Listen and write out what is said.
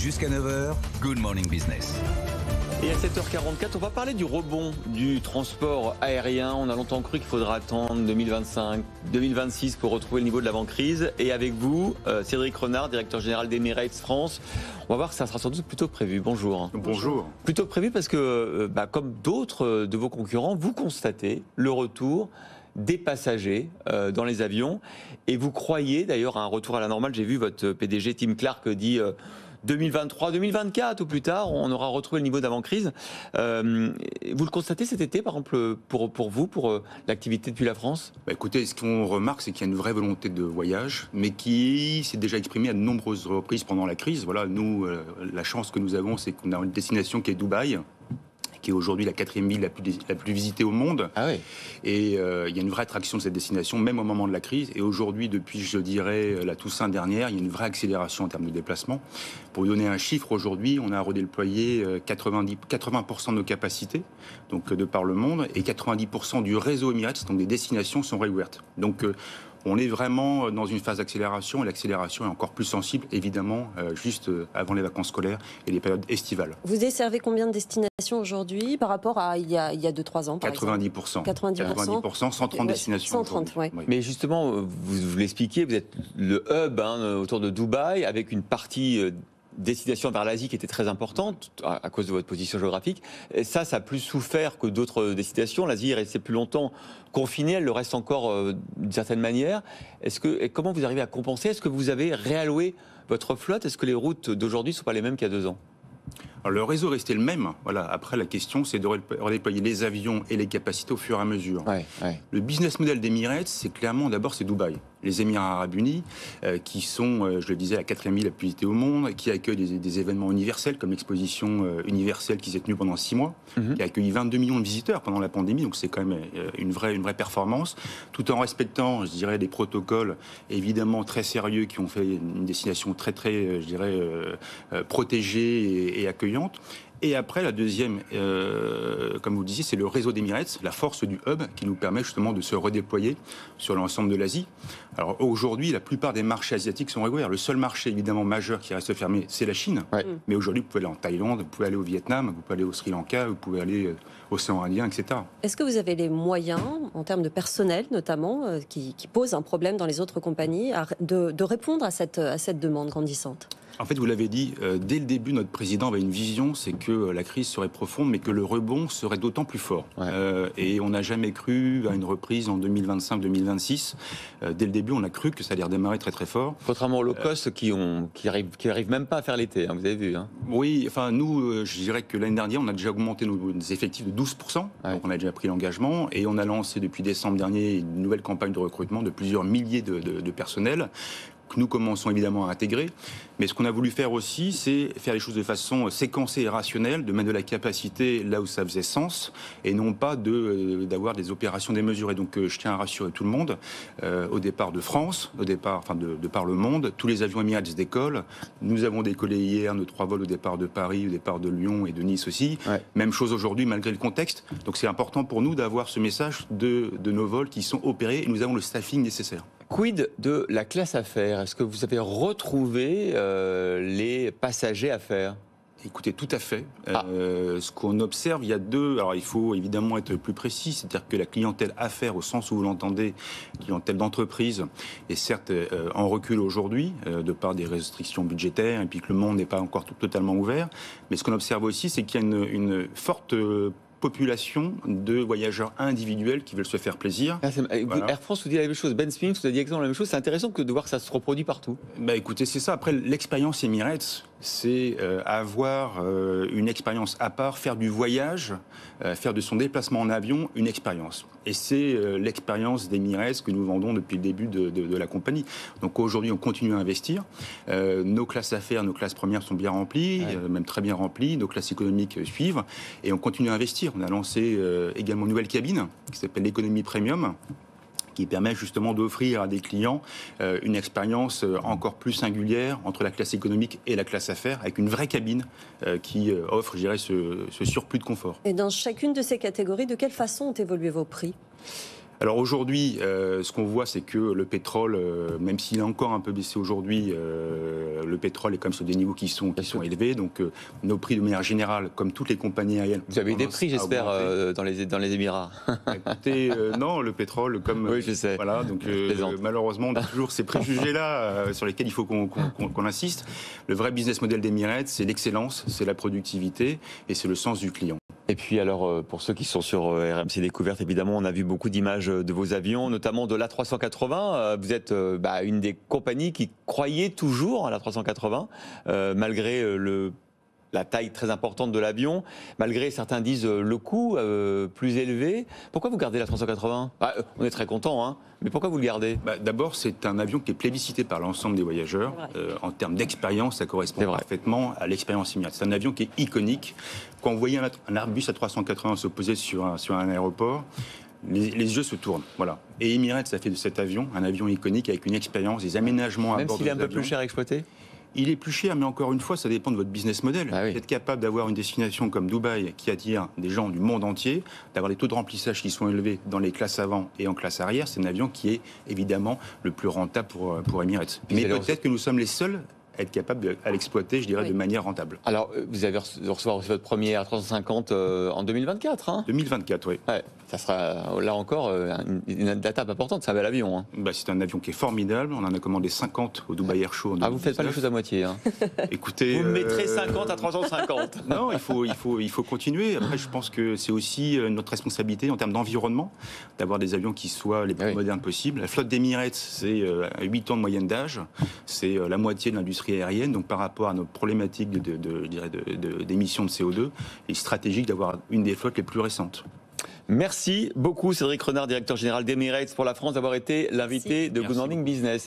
Jusqu'à 9h, Good Morning Business. Et à 7h44, on va parler du rebond du transport aérien. On a longtemps cru qu'il faudra attendre 2025, 2026 pour retrouver le niveau de l'avant-crise. Et avec vous, Cédric Renard, directeur général d'Emirates France, on va voir que ça sera sans doute plutôt que prévu. Bonjour. Bonjour. Plutôt que prévu parce que, comme d'autres de vos concurrents, vous constatez le retour des passagers dans les avions. Et vous croyez d'ailleurs à un retour à la normale. J'ai vu votre PDG Tim Clark dit 2023, 2024 ou plus tard, on aura retrouvé le niveau d'avant-crise. Vous le constatez cet été, par exemple, pour vous, pour l'activité depuis la France ? Écoutez, ce qu'on remarque, c'est qu'il y a une vraie volonté de voyage, mais qui s'est déjà exprimée à de nombreuses reprises pendant la crise. Voilà, nous, la chance que nous avons, c'est qu'on a une destination qui est Dubaï, qui est aujourd'hui la 4e ville la plus visitée au monde. Ah oui. Et il y a une vraie attraction de cette destination, même au moment de la crise. Et aujourd'hui, depuis, je dirais, la Toussaint dernière, il y a une vraie accélération en termes de déplacement. Pour vous donner un chiffre, aujourd'hui, on a redéployé 80% de nos capacités, donc de par le monde, et 90% du réseau Emirates, donc des destinations, sont réouvertes. Donc, on est vraiment dans une phase d'accélération, et l'accélération est encore plus sensible, évidemment, juste avant les vacances scolaires et les périodes estivales. Vous desservez combien de destinations aujourd'hui par rapport à il y a 2-3 ans, par 90%. 90%, 130 destinations. 130, oui. Mais justement, vous l'expliquiez, vous êtes le hub autour de Dubaï, avec une partie destination vers l'Asie qui était très importante à cause de votre position géographique. Et ça a plus souffert que d'autres destinations. L'Asie est restée plus longtemps confinée, elle le reste encore d'une certaine manière. Et comment vous arrivez à compenser ? Est-ce que vous avez réalloué votre flotte ? Est-ce que les routes d'aujourd'hui ne sont pas les mêmes qu'il y a 2 ans ? Alors, le réseau restait le même. Voilà. Après, la question, c'est de redéployer les avions et les capacités au fur et à mesure. Ouais. Le business model d'Emirates, c'est clairement, d'abord, c'est Dubaï. Les Émirats Arabes Unis, qui sont, je le disais, la 4e ville la plus visitée au monde, qui accueillent des événements universels, comme l'exposition universelle qui s'est tenue pendant 6 mois, qui a accueilli 22 millions de visiteurs pendant la pandémie. Donc, c'est quand même une vraie performance, tout en respectant, je dirais, des protocoles évidemment très sérieux qui ont fait une destination très, je dirais, protégée et accueillante. Et après, la deuxième, comme vous le disiez, c'est le réseau d'Emirates, la force du hub qui nous permet justement de se redéployer sur l'ensemble de l'Asie. Alors aujourd'hui, la plupart des marchés asiatiques sont réouverts. Le seul marché évidemment majeur qui reste fermé, c'est la Chine. Ouais. Mais aujourd'hui, vous pouvez aller en Thaïlande, vous pouvez aller au Vietnam, vous pouvez aller au Sri Lanka, vous pouvez aller au Océan Indien, etc. Est-ce que vous avez les moyens, en termes de personnel notamment, qui pose un problème dans les autres compagnies, de répondre à cette demande grandissante ? En fait, vous l'avez dit, dès le début, notre président avait une vision, c'est que la crise serait profonde, mais que le rebond serait d'autant plus fort. Ouais. Et on n'a jamais cru à une reprise en 2025-2026. Dès le début, on a cru que ça allait redémarrer très très fort. Contrairement aux low cost qui arrivent même pas à faire l'été, vous avez vu. Oui, enfin nous, je dirais que l'année dernière, on a déjà augmenté nos effectifs de 12%. Ouais. Donc on a déjà pris l'engagement et on a lancé depuis décembre dernier une nouvelle campagne de recrutement de plusieurs milliers de personnels, que nous commençons évidemment à intégrer. Mais ce qu'on a voulu faire aussi, c'est faire les choses de façon séquencée et rationnelle, de mettre de la capacité là où ça faisait sens, et non pas d'avoir des opérations démesurées. Donc je tiens à rassurer tout le monde, au départ de France, de par le monde, tous les avions Emirates décollent. Nous avons décollé hier nos 3 vols au départ de Paris, au départ de Lyon et de Nice aussi. Ouais. Même chose aujourd'hui, malgré le contexte. Donc c'est important pour nous d'avoir ce message de nos vols qui sont opérés, et nous avons le staffing nécessaire. Quid de la classe affaires ? Est-ce que vous avez retrouvé les passagers affaires ? Écoutez, tout à fait. Ce qu'on observe, il y a 2... Alors, il faut évidemment être plus précis, c'est-à-dire que la clientèle affaires, au sens où vous l'entendez, clientèle d'entreprise, est certes en recul aujourd'hui, de par des restrictions budgétaires, et puis que le monde n'est pas encore totalement ouvert. Mais ce qu'on observe aussi, c'est qu'il y a une forte population de voyageurs individuels qui veulent se faire plaisir. Voilà. Air France vous dit la même chose, Ben Smith vous a dit exactement la même chose. C'est intéressant de voir que ça se reproduit partout. Écoutez, c'est ça. Après, l'expérience Emirates, c'est avoir une expérience à part, faire du voyage, faire de son déplacement en avion une expérience. Et c'est l'expérience d'Emirates que nous vendons depuis le début de la compagnie. Donc aujourd'hui, on continue à investir. Nos classes affaires, nos classes premières sont bien remplies, même très bien remplies. Nos classes économiques suivent. Et on continue à investir. On a lancé également une nouvelle cabine qui s'appelle l'économie premium, qui permet justement d'offrir à des clients une expérience encore plus singulière entre la classe économique et la classe affaires, avec une vraie cabine qui offre, je dirais, ce surplus de confort. Et dans chacune de ces catégories, de quelle façon ont évolué vos prix ? Alors aujourd'hui, ce qu'on voit, c'est que le pétrole, même s'il a encore un peu baissé aujourd'hui, le pétrole est quand même sur des niveaux qui sont élevés. Donc nos prix de manière générale, comme toutes les compagnies aériennes... Vous avez des prix, j'espère, dans les Émirats. Écoutez, non, le pétrole, comme... Oui, je sais. Voilà, donc malheureusement, on a toujours ces préjugés-là sur lesquels il faut qu'on insiste. Le vrai business model d'Emirates, c'est l'excellence, c'est la productivité et c'est le sens du client. Et puis alors, pour ceux qui sont sur RMC Découverte, évidemment, on a vu beaucoup d'images de vos avions, notamment de l'A380. Vous êtes une des compagnies qui croyait toujours à l'A380, malgré la taille très importante de l'avion, malgré, certains disent, le coût plus élevé. Pourquoi vous gardez l'A380 ? On est très content, hein, mais pourquoi vous le gardez ? D'abord, c'est un avion qui est plébiscité par l'ensemble des voyageurs. En termes d'expérience, ça correspond parfaitement à l'expérience Emirates. C'est un avion qui est iconique. Quand vous voyez un Airbus A380 se poser sur un aéroport, les yeux se tournent. Voilà. Et Emirates a fait de cet avion un avion iconique avec une expérience, des aménagements à bord de l'avion. Même s'il est un peu plus cher à exploiter ? Il est plus cher, mais encore une fois, ça dépend de votre business model. Vous êtes capable d'avoir une destination comme Dubaï qui attire des gens du monde entier, d'avoir des taux de remplissage qui sont élevés dans les classes avant et en classe arrière. C'est un avion qui est évidemment le plus rentable pour Emirates. Mais peut-être que nous sommes les seuls à être capables à l'exploiter, je dirais, de manière rentable. Alors, vous allez recevoir aussi votre premier A350 en 2024, hein ? 2024, oui. Ouais, ça sera, là encore, une étape importante. C'est un bel avion, hein. C'est un avion qui est formidable. On en a commandé 50 au Dubai Air Show en 2019. Vous ne faites pas les choses à moitié, hein. Écoutez... Vous mettrez 50 à 350. Non, il faut continuer. Après, je pense que c'est aussi notre responsabilité en termes d'environnement, d'avoir des avions qui soient les plus modernes possibles. La flotte d'Emirates, c'est 8 ans de moyenne d'âge. C'est la moitié de l'industrie aérienne. Donc, par rapport à nos problématiques d'émissions de CO2, il est stratégique d'avoir une des flottes les plus récentes. Merci beaucoup Cédric Renard, directeur général d'Emirates pour la France, d'avoir été l'invité de Good Morning Business.